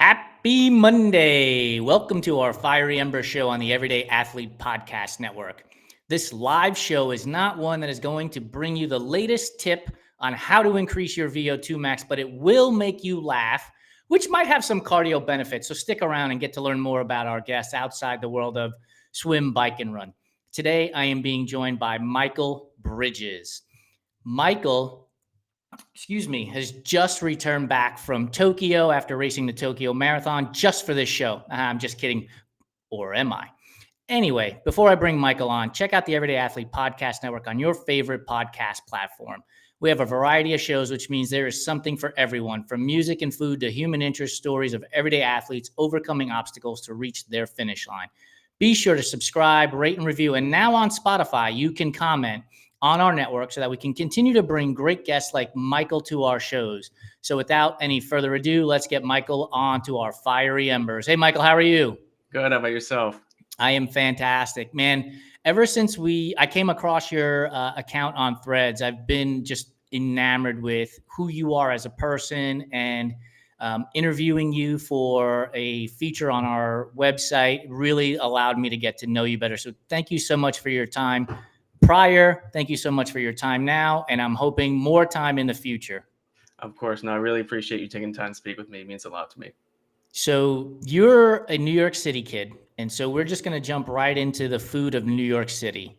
Happy Monday. Welcome to our Fiery Embers show on the Everyday Athlete Podcast Network. This live show is not one that is going to bring you the latest tip on how to increase your VO2 max, but it will make you laugh, which might have some cardio benefits. So stick around and get to learn more about our guests outside the world of swim, bike, and run. Today, I am being joined by Michael Brydges. Michael has just returned back from Tokyo after racing the Tokyo Marathon just for this show. I'm just kidding. Or am I? Anyway, before I bring Michael on, check out the Everyday Athlete Podcast Network on your favorite podcast platform. We have a variety of shows, which means there is something for everyone, from music and food to human interest stories of everyday athletes overcoming obstacles to reach their finish line. Be sure to subscribe, rate, and review. And now on Spotify, you can comment on our network so that we can continue to bring great guests like Michael to our shows. So without any further ado, let's get Michael on to our Fiery Embers. Hey, Michael, how are you? Good. How about yourself? I am fantastic, man. Ever since I came across your account on Threads, I've been just enamored with who you are as a person, and interviewing you for a feature on our website really allowed me to get to know you better. So thank you so much for your time prior. Thank you so much for your time now, and I'm hoping more time in the future. Of course. No, I really appreciate you taking time to speak with me. It means a lot to me. So you're a New York City kid, and so we're just going to jump right into the food of New York City,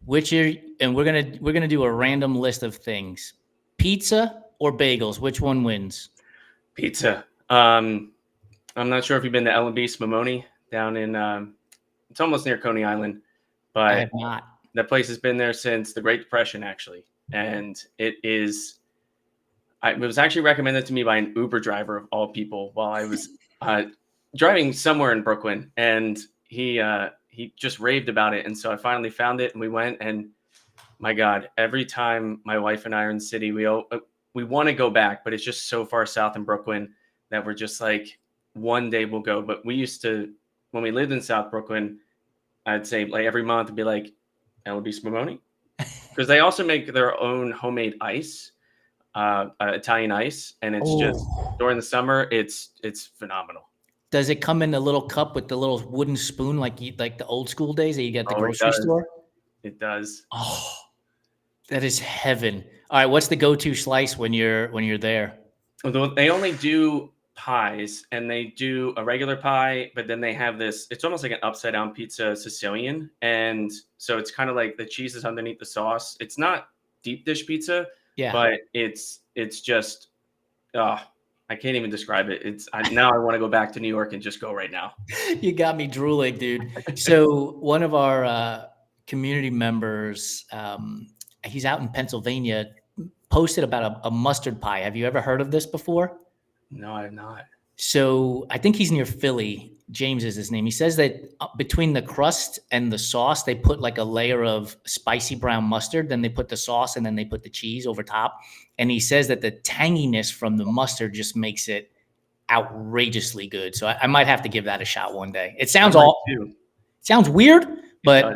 and we're going to do a random list of things. Pizza or bagels, which one wins? Pizza. I'm not sure if you've been to L&B Spumoni down in it's almost near Coney Island, but I have not. That place has been there since the Great Depression, actually. And it was actually recommended to me by an Uber driver of all people while I was driving somewhere in Brooklyn. And he just raved about it. And so I finally found it and we went, and my God, every time my wife and I are in the city, we want to go back, but it's just so far south in Brooklyn that we're just like, one day we'll go. But we used to, when we lived in South Brooklyn, I'd say like every month it'd be like, L&B Spumoni, because they also make their own homemade ice, Italian ice, and it's just during the summer, it's phenomenal. Does it come in a little cup with the little wooden spoon like the old school days that you get at the grocery store? It does. Oh, that is heaven. All right, what's the go-to slice when you're there? Although they only do pies, and they do a regular pie, but then they have this, it's almost like an upside down pizza Sicilian, and so it's kind of like the cheese is underneath the sauce. It's not deep dish pizza, but it's just I can't even describe it. Now I want to go back to New York and just go right now. You got me drooling, dude. So one of our community members, he's out in Pennsylvania, posted about a mustard pie. Have you ever heard of this before? No, I have not. So I think he's near Philly. James is his name. He says that between the crust and the sauce, they put like a layer of spicy brown mustard. Then they put the sauce, and then they put the cheese over top. And he says that the tanginess from the mustard just makes it outrageously good. So I might have to give that a shot one day. It sounds sounds weird, but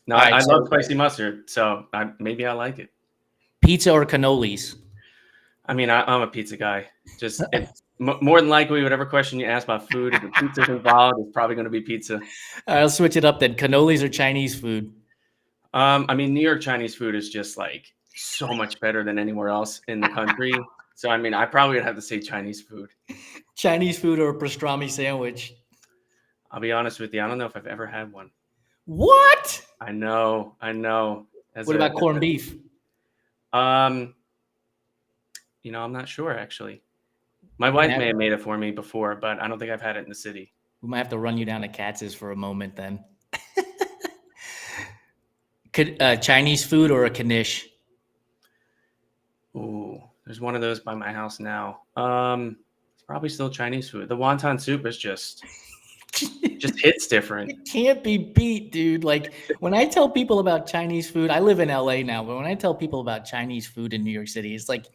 no, I love spicy mustard, so maybe I like it. Pizza or cannolis? I mean, I'm a pizza guy. Just more than likely, whatever question you ask about food, if the pizza's involved, it's probably going to be pizza. I'll switch it up then. Cannolis or Chinese food? I mean, New York Chinese food is just like so much better than anywhere else in the country. So, I mean, I probably would have to say Chinese food. Chinese food or a pastrami sandwich? I'll be honest with you. I don't know if I've ever had one. What? I know. What about corned beef? I'm not sure, actually. My wife may have made it for me before, but I don't think I've had it in the city. We might have to run you down to Katz's for a moment then. Chinese food or a knish? Ooh, there's one of those by my house now. It's probably still Chinese food. The wonton soup is just hits different. It can't be beat, dude. Like when I tell people about Chinese food, I live in LA now, but when I tell people about Chinese food in New York City, it's like,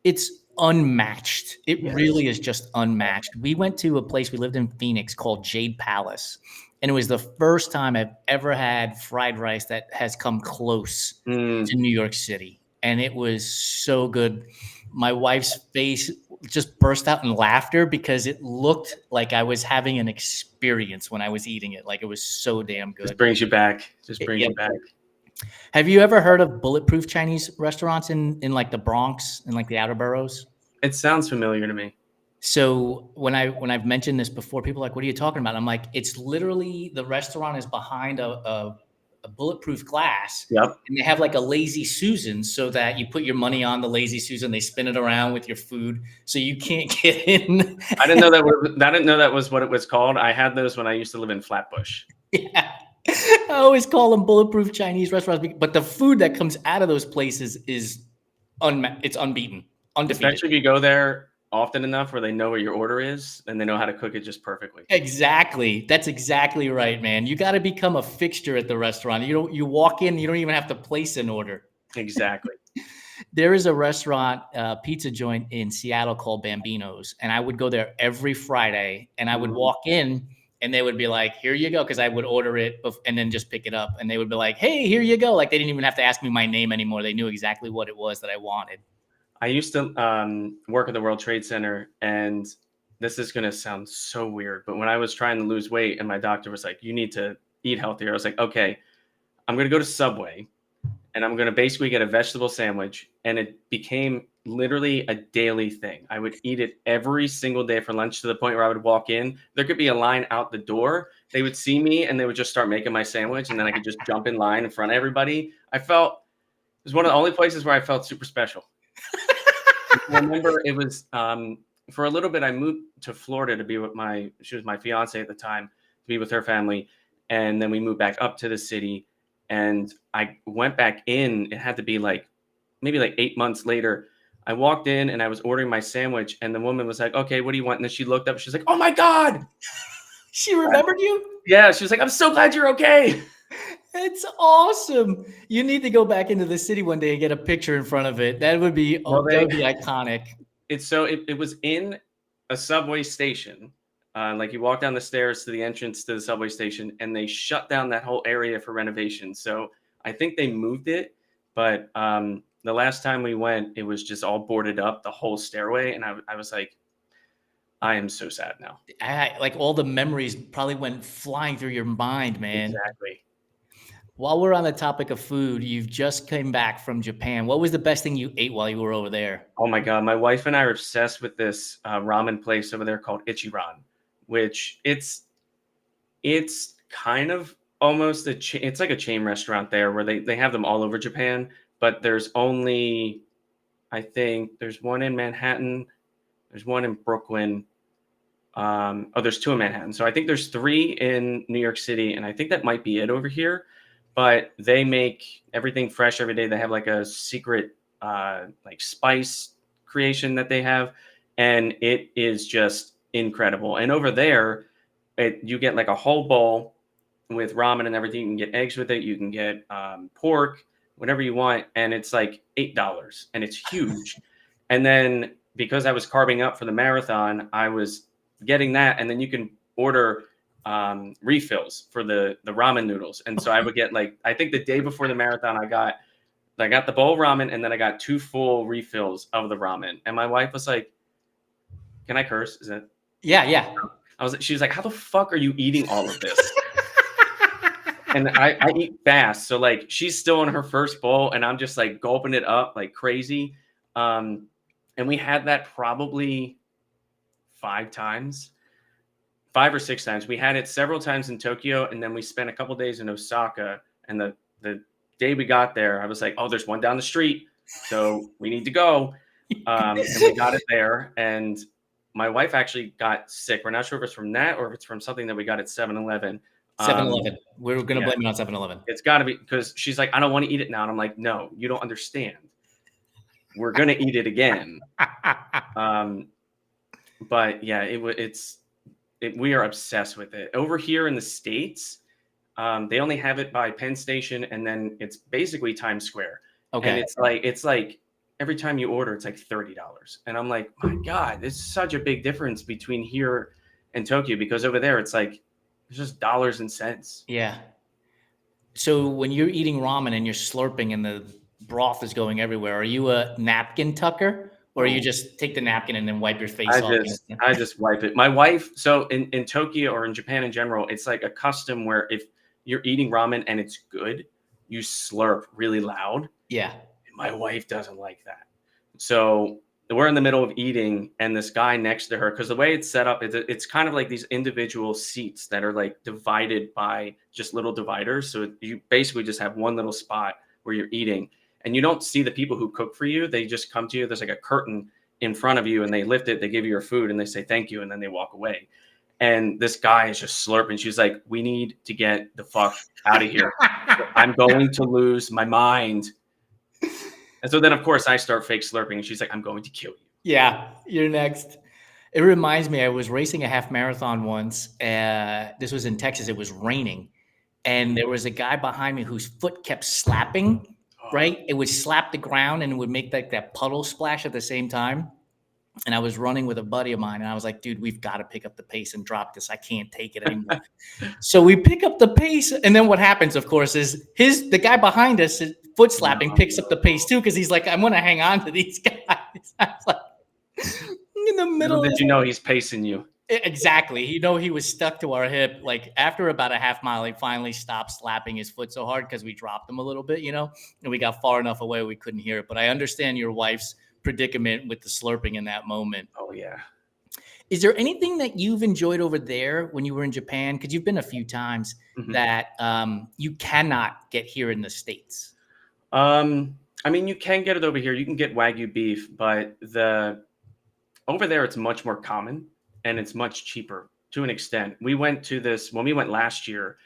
it's unmatched. It really is just unmatched. We went to a place, we lived in Phoenix, called Jade Palace. And it was the first time I've ever had fried rice that has come close to New York City. And it was so good. My wife's face just burst out in laughter because it looked like I was having an experience when I was eating it. Like it was so damn good. Just brings you back. Just brings Yep. you back. Have you ever heard of bulletproof Chinese restaurants in like the Bronx and like the outer boroughs? It sounds familiar to me. So when I've mentioned this before, people are like, what are you talking about? I'm like, it's literally the restaurant is behind a bulletproof glass. Yep. And they have like a lazy Susan so that you put your money on the lazy Susan. They spin it around with your food so you can't get in. I didn't know that was what it was called. I had those when I used to live in Flatbush. Yeah. I always call them bulletproof Chinese restaurants, but the food that comes out of those places is it's unbeaten, undefeated. Especially if you go there often enough where they know what your order is and they know how to cook it just perfectly. Exactly. That's exactly right, man. You got to become a fixture at the restaurant. You walk in, you don't even have to place an order. Exactly. There is a restaurant, pizza joint in Seattle called Bambino's, and I would go there every Friday, and I would walk in, and they would be like, "Here you go," because I would order it and then just pick it up, and they would be like, "Hey, here you go." Like they didn't even have to ask me my name anymore. They knew exactly what it was that I wanted. I used to work at the World Trade Center, and this is going to sound so weird, but when I was trying to lose weight and my doctor was like, you need to eat healthier, I was like, okay, I'm going to go to Subway and I'm going to basically get a vegetable sandwich. And it became literally a daily thing. I would eat it every single day for lunch to the point where I would walk in. There could be a line out the door. They would see me and they would just start making my sandwich. And then I could just jump in line in front of everybody. It was one of the only places where I felt super special. I remember it was for a little bit. I moved to Florida to be with she was my fiance at the time, to be with her family, and then we moved back up to the city. And I went back in. It had to be maybe 8 months later. I walked in and I was ordering my sandwich, and the woman was like, "Okay, what do you want?" And then she looked up. She's like, "Oh my God!" She remembered you? Yeah, she was like, "I'm so glad you're okay." It's awesome. You need to go back into the city one day and get a picture in front of it. That would be iconic. It was in a subway station. Like you walk down the stairs to the entrance to the subway station, and they shut down that whole area for renovation. So I think they moved it, but the last time we went, it was just all boarded up, the whole stairway, and I was like, I am so sad now. Like all the memories probably went flying through your mind, man. Exactly. While we're on the topic of food, you've just came back from Japan. What was the best thing you ate while you were over there? Oh my God. My wife and I are obsessed with this ramen place over there called Ichiran, which it's kind of almost it's like a chain restaurant there where they have them all over Japan, but there's only, I think there's one in Manhattan, there's one in Brooklyn. There's two in Manhattan. So I think there's three in New York City, and I think that might be it over here. But they make everything fresh every day. They have like a secret spice creation that they have, and it is just incredible. And over there, you get like a whole bowl with ramen and everything. You can get eggs with it. You can get pork, whatever you want, and it's like $8, and it's huge. And then because I was carving up for the marathon, I was getting that, and then you can order refills for the ramen noodles. And so I would get I think the day before the marathon, I got the bowl ramen, and then I got 2 full refills of the ramen. And my wife was like, "Can I curse? Is that?" Yeah. She was like, "How the fuck are you eating all of this?" And I eat fast, so she's still in her first bowl, and I'm just gulping it up like crazy. And we had that probably 5 or 6 times. We had it several times in Tokyo, and then we spent a couple days in Osaka. And the day we got there, I was like, "Oh, there's one down the street, so we need to go." And we got it there, and my wife actually got sick. We're not sure if it's from that or if it's from something that we got at 7-Eleven. 7-Eleven. We're going to blame it on 7-Eleven. It's got to be, because she's like, "I don't want to eat it now." And I'm like, "No, you don't understand. We're going to eat it again." But yeah, we are obsessed with it. Over here in the States, they only have it by Penn Station, and then it's basically Times Square. Okay. And it's like every time you order, it's like $30. And I'm like, my God, there's such a big difference between here and Tokyo, because over there it's like it's just dollars and cents. Yeah. So when you're eating ramen and you're slurping and the broth is going everywhere, are you a napkin tucker or you just take the napkin and then wipe your face I off? just wipe it. My wife, so in Tokyo or in Japan in general, it's like a custom where if you're eating ramen and it's good, you slurp really loud. Yeah. My wife doesn't like that. So we're in the middle of eating, and this guy next to her, because the way it's set up, it's kind of like these individual seats that are like divided by just little dividers. So you basically just have one little spot where you're eating, and you don't see the people who cook for you. They just come to you. There's like a curtain in front of you, and they lift it. They give you your food, and they say thank you, and then they walk away. And this guy is just slurping. She's like, "We need to get the fuck out of here. I'm going to lose my mind." And so then, of course, I start fake slurping, and she's like, "I'm going to kill you." Yeah, you're next. It reminds me, I was racing a half marathon once. This was in Texas. It was raining, and there was a guy behind me whose foot kept slapping. Right, it would slap the ground, and it would make like that puddle splash at the same time. And I was running with a buddy of mine, and I was like, "Dude, we've got to pick up the pace and drop this. I can't take it anymore." So we pick up the pace, and then what happens, of course, is the guy behind us, his foot slapping, picks up the pace too, because he's like, "I'm going to hang on to these guys." I was like, in the middle. Little did you know he's pacing you. Exactly. He was stuck to our hip. Like after about a half mile, he finally stopped slapping his foot so hard because we dropped him a little bit, and we got far enough away we couldn't hear it. But I understand your wife's predicament with the slurping in that moment. Oh yeah. Is there anything that you've enjoyed over there when you were in Japan? Because you've been a few times that you cannot get here in the States. I mean, you can get it over here. You can get wagyu beef, but over there it's much more common and it's much cheaper to an extent. We went to this when we went last year.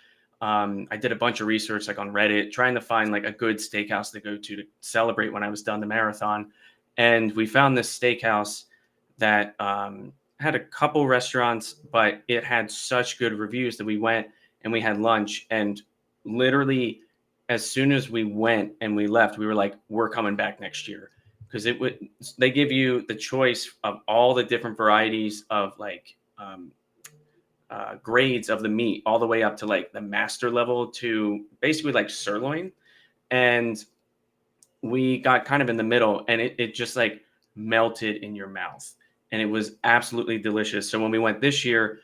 I did a bunch of research like on Reddit, trying to find like a good steakhouse to go to celebrate when I was done the marathon. And we found this steakhouse that had a couple restaurants, but it had such good reviews that we went and we had lunch. And literally, as soon as we went and we left, we were like, "We're coming back next year," because they give you the choice of all the different varieties of like grades of the meat, all the way up to like the master level to basically like sirloin. And we got kind of in the middle, and it just like melted in your mouth, and it was absolutely delicious. So when we went this year,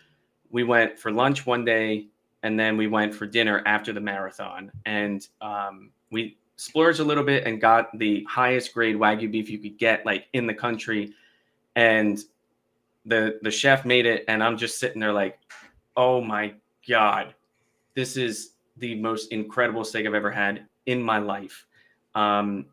we went for lunch one day, and then we went for dinner after the marathon, and we splurged a little bit and got the highest grade wagyu beef you could get like in the country. And the chef made it, and I'm just sitting there like, "Oh my God, this is the most incredible steak I've ever had in my life." And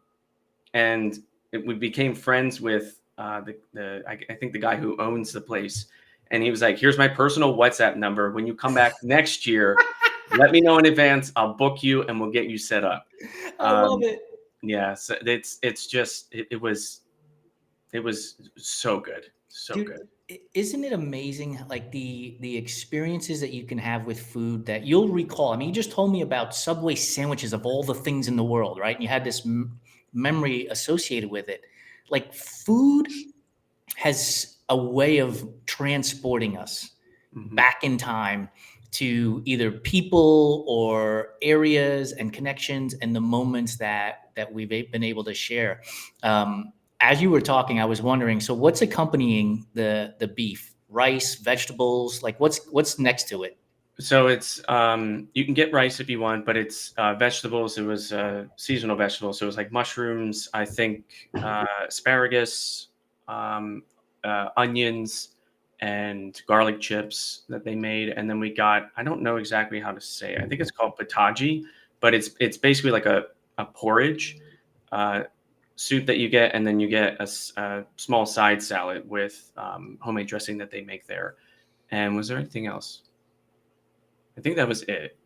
we became friends with I think the guy who owns the place, and he was like, "Here's my personal WhatsApp number. When you come back next year, let me know in advance. I'll book you, and we'll get you set up." I love it. Yeah, so it was so good, so Dude, good. isn't it amazing, like the experiences that you can have with food that you'll recall? I mean, you just told me about Subway sandwiches of all the things in the world, right? And you had this memory associated with it. Like food has a way of transporting us back in time to either people or areas and connections and the moments that we've been able to share. As you were talking, I was wondering, so what's accompanying the beef? Rice, vegetables, like what's next to it? So it's you can get rice if you want, but it's vegetables. It was seasonal vegetables, so it was like mushrooms, I think, asparagus, onions, and garlic chips that they made. And then we got, I don't know exactly how to say it. I think it's called potaji, but it's basically like a porridge soup that you get, and then you get a small side salad with homemade dressing that they make there. And was there anything else? I think that was it.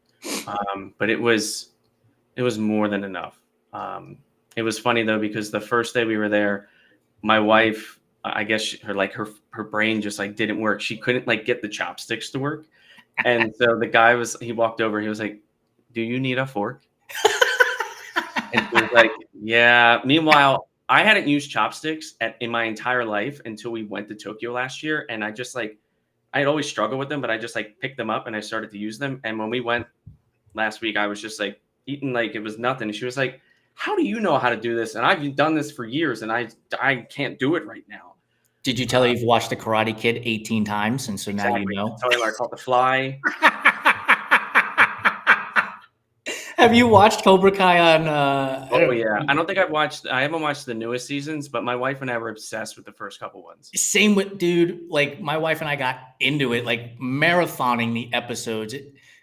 But it was more than enough. It was funny though, because the first day we were there, my wife, I guess her brain just like didn't work. She couldn't like get the chopsticks to work. And so he walked over, he was like, "Do you need a fork?" And she was like, "Yeah." Meanwhile, I hadn't used chopsticks in my entire life until we went to Tokyo last year. And I just like, I'd always struggled with them, but I just like picked them up and I started to use them. And when we went last week, I was just like eating like it was nothing. And she was like, how do you know how to do this? And I've done this for years, and I can't do it right now. Did you tell her you've watched The Karate Kid 18 times, and so now you know? Tell her I caught the fly. Have you watched Cobra Kai on? Oh yeah, I don't think I haven't watched the newest seasons, but my wife and I were obsessed with the first couple ones. Same with, dude. Like my wife and I got into it, like marathoning the episodes.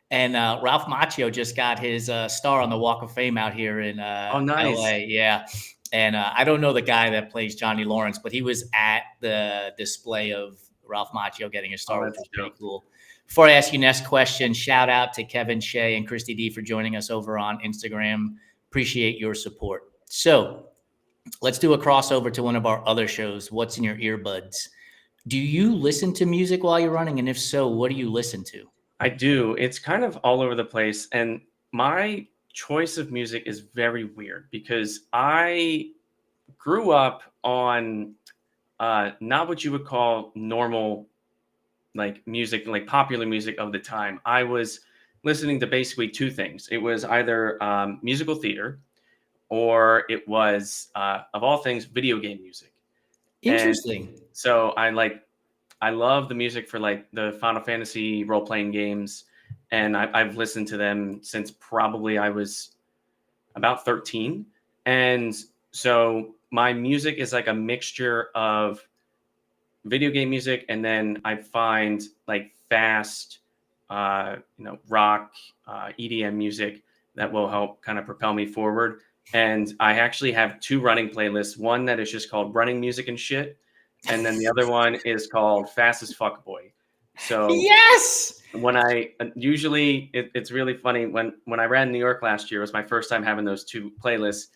And Ralph Macchio just got his star on the Walk of Fame out here in Oh, nice. LA. Yeah. And I don't know the guy that plays Johnny Lawrence, but he was at the display of Ralph Macchio getting his star, which was pretty cool. Before I ask you next question, shout out to Kevin Shea and Christy D for joining us over on Instagram. Appreciate your support. So let's do a crossover to one of our other shows, What's in Your Earbuds. Do you listen to music while you're running? And if so, what do you listen to? I do. It's kind of all over the place. And my choice of music is very weird because I grew up on not what you would call normal like music, like popular music of the time. I was listening to basically two things. It was either musical theater or it was, of all things, video game music. Interesting. And so I love the music for like the Final Fantasy role-playing games. And I've listened to them since probably I was about 13. And so my music is like a mixture of video game music, and then I find like fast, rock, EDM music that will help kind of propel me forward. And I actually have two running playlists. One that is just called Running Music and Shit, and then the other one is called Fast as Fuck Boy. So yes, when I usually it's really funny when I ran New York last year, it was my first time having those two playlists,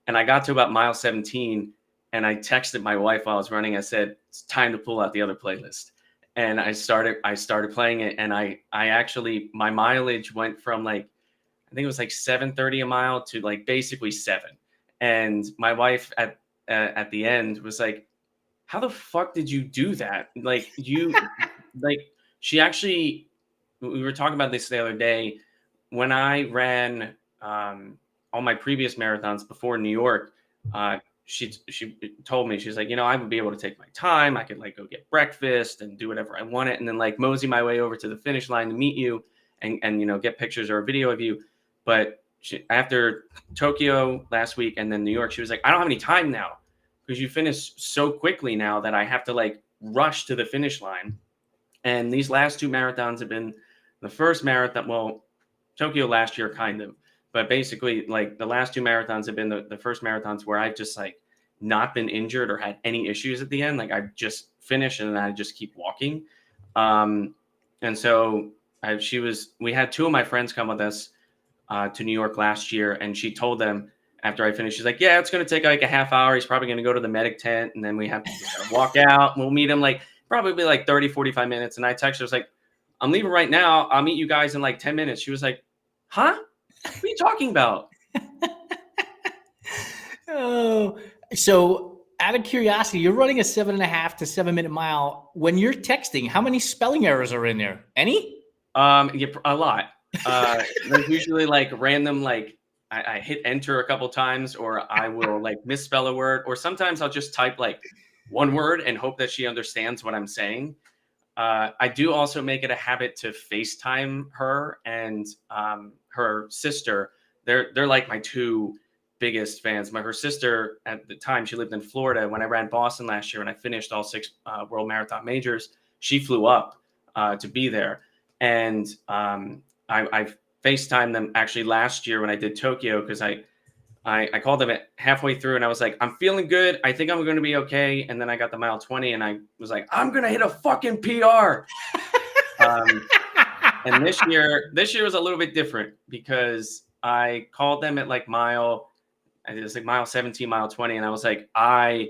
and I got to about mile 17. And I texted my wife while I was running. I said, it's time to pull out the other playlist. And I started playing it. And I actually, my mileage went from like, I think it was like 7:30 a mile to like basically 7. And my wife at the end was like, how the fuck did you do that? Like she actually, we were talking about this the other day when I ran all my previous marathons before New York. She told me, she's like, I would be able to take my time. I could like go get breakfast and do whatever I wanted, and then like mosey my way over to the finish line to meet you and get pictures or a video of you. But after Tokyo last week and then New York, she was like, I don't have any time now because you finished so quickly now that I have to like rush to the finish line. And these last two marathons have been the first marathon, well, Tokyo last year kind of. But basically, like the last two marathons have been the first marathons where I've just like not been injured or had any issues at the end. Like I just finished and then I just keep walking. And so we had two of my friends come with us to New York last year. And she told them after I finished, she's like, yeah, it's going to take like a half hour. He's probably going to go to the medic tent. And then we have to walk out. We'll meet him like probably like 30, 45 minutes. And I texted her, I was like, I'm leaving right now. I'll meet you guys in like 10 minutes. She was like, huh? What are you talking about? Oh, so out of curiosity, you're running a 7.5 to 7 minute mile. When you're texting, how many spelling errors are in there? Any? Yeah, a lot. There's usually like random, like I hit enter a couple times, or I will like misspell a word, or sometimes I'll just type like one word and hope that she understands what I'm saying. I do also make it a habit to FaceTime her and her sister. They're like my two biggest fans. Her sister at the time, she lived in Florida. When I ran Boston last year and I finished all 6 World Marathon Majors, she flew up to be there. And I FaceTimed them actually last year when I did Tokyo because I called them at halfway through and I was like, I'm feeling good. I think I'm going to be okay. And then I got the mile 20 and I was like, I'm going to hit a fucking PR. And this year was a little bit different because I called them at like mile 17, mile 20. And I was like, I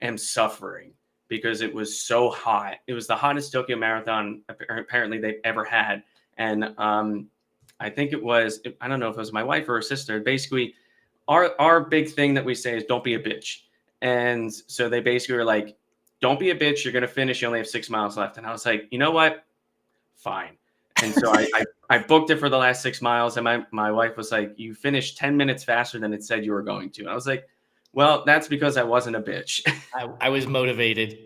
am suffering because it was so hot. It was the hottest Tokyo Marathon apparently they've ever had. And I think it was, I don't know if it was my wife or her sister, basically our big thing that we say is don't be a bitch. And so they basically were like, don't be a bitch. You're going to finish. You only have 6 miles left. And I was like, you know what? Fine. And so I booked it for the last 6 miles, and my wife was like, "You finished 10 minutes faster than it said you were going to." And I was like, "Well, that's because I wasn't a bitch." I was motivated.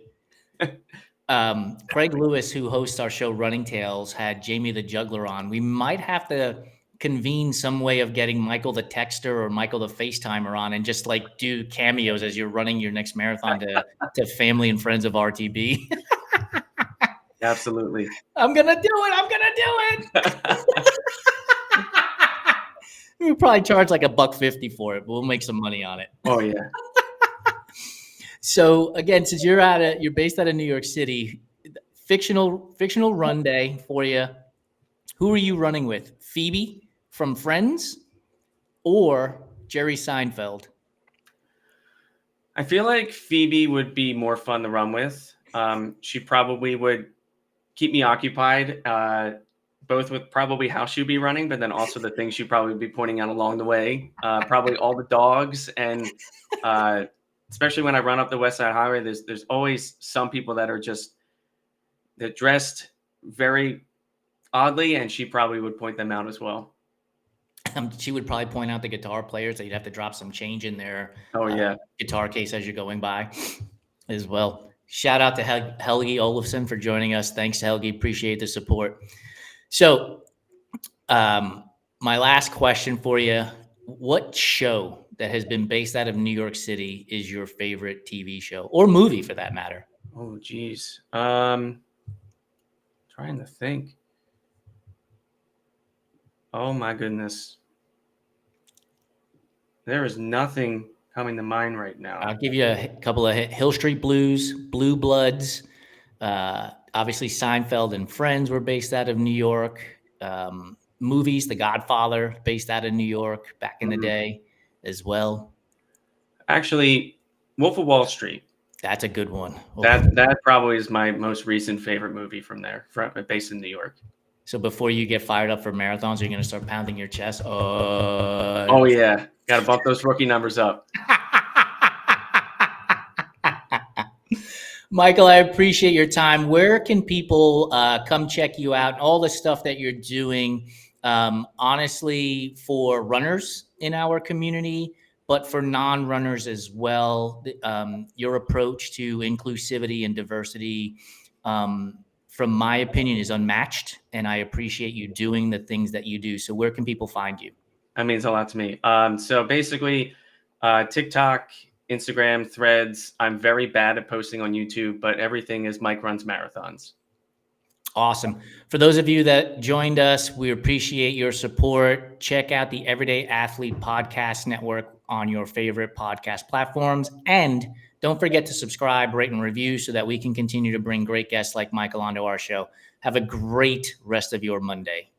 Craig Lewis, who hosts our show Running Tales, had Jamie the Juggler on. We might have to convene some way of getting Michael the Texter or Michael the FaceTimer on and just like do cameos as you're running your next marathon to family and friends of RTB. Absolutely. I'm gonna do it. We'll probably charge like $1.50 for it, but we'll make some money on it. Oh yeah. So again, since you're based out of New York City, fictional run day for you. Who are you running with? Phoebe from Friends or Jerry Seinfeld? I feel like Phoebe would be more fun to run with. She probably would keep me occupied, both with probably how she'd be running, but then also the things she'd probably be pointing out along the way. Probably all the dogs, and especially when I run up the West Side Highway, there's always some people that are they're dressed very oddly, and she probably would point them out as well. She would probably point out the guitar players that you'd have to drop some change in their guitar case as you're going by as well. Shout out to Helgi Olafsson for joining us. Thanks, Helgi. Appreciate the support. So my last question for you, what show that has been based out of New York City is your favorite TV show or movie for that matter? Oh, geez. Trying to think. Oh my goodness. There is nothing coming to mind right now. I'll give you a couple of Hill Street Blues, Blue Bloods. Obviously, Seinfeld and Friends were based out of New York. Movies, The Godfather, based out of New York back in the day as well. Actually, Wolf of Wall Street. That's a good one. That probably is my most recent favorite movie from there, based in New York. So before you get fired up for marathons, you're going to start pounding your chest. Oh yeah, got to bump those rookie numbers up. Michael, I appreciate your time. Where can people come check you out? All the stuff that you're doing, honestly, for runners in our community, but for non-runners as well. Your approach to inclusivity and diversity, from my opinion, is unmatched, and I appreciate you doing the things that you do. So where can people find you? That means a lot to me. So basically, TikTok, Instagram, Threads. I'm very bad at posting on YouTube, but everything is Mike Runs Marathons. Awesome. For those of you that joined us, we appreciate your support. Check out the Everyday Athlete Podcast Network on your favorite podcast platforms. And don't forget to subscribe, rate, and review so that we can continue to bring great guests like Michael onto our show. Have a great rest of your Monday.